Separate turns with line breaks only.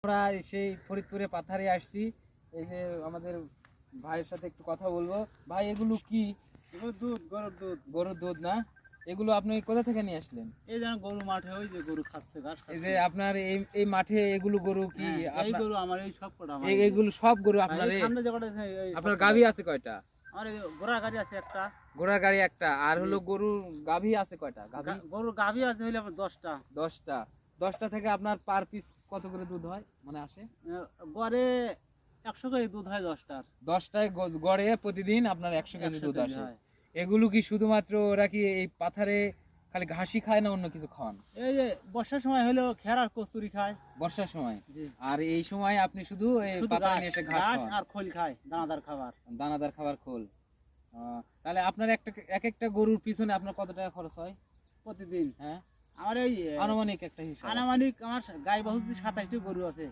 আমরা সেই ফরিদপুরে পাথারে আসছি। এই যে আমাদের ভাইয়ের সাথে একটু কথা বলবো। ভাই এগুলো কি?
এগুলো দুধ, গরুর দুধ।
গরুর দুধ না? এগুলো আপনি কোথা থেকে নিয়ে আসলেন?
এই যেন গরু মাঠে ওই যে গরু খাচ্ছে ঘাস
এই
খাচ্ছে।
যে আপনার এই মাঠে এগুলো গরু কি
হ্যাঁ, এই
আপনার?
গরু আমার, এই সব কটা আমার।
এগুলো সব গরু
আর
আপনার?
এই সামনে যে কটা আছে, এই
আপনার
সব
গাভী
কটা।
আছে কয়টা?
আমার এই ঘোড়া গাড়ি আছে একটা।
ঘোড়ার গাড়ি একটা, আর
জি।
হলো গরুর গাভী আছে কয়টা? গাভী
গরুর গাভী আছে হইলে আমার 10টা।
10টা। 10টা থেকে আপনার পার পিস কত করে দুধ হয় মানে আসে?
গড়ে 100 কেজি দুধ হয় 10টার।
10টায় গড়ে প্রতিদিন আপনার 100 কেজি
100
দুধ
কেজি
আসে।
হয়।
এগুলো কি শুধুমাত্র ওরা কি এই পাথারে খালি ঘাসই খায় না অন্য কিছু খান?
এই যে বর্ষার সময় হলো খের আর কচুরি খায়।
বর্ষার সময়?
জি।
আর এই সময় আপনি শুধু এই
শুধু
পাথারে
ঘাস,
নিয়ে এসে ঘাস
ঘাস
খান,
আর খোল খায়, দানাদার খাবার।
দানাদার খাবার খোল। তাহলে আপনার এক একটা গরুর পিছনে আপনার কত টাকা খরচ হয়
প্রতিদিন
হ্যাঁ?
আমার এই
আনুমানিক একটা হিসাব।
আনুমানিক আমার গাই বাছুর 27টি গরু আছে।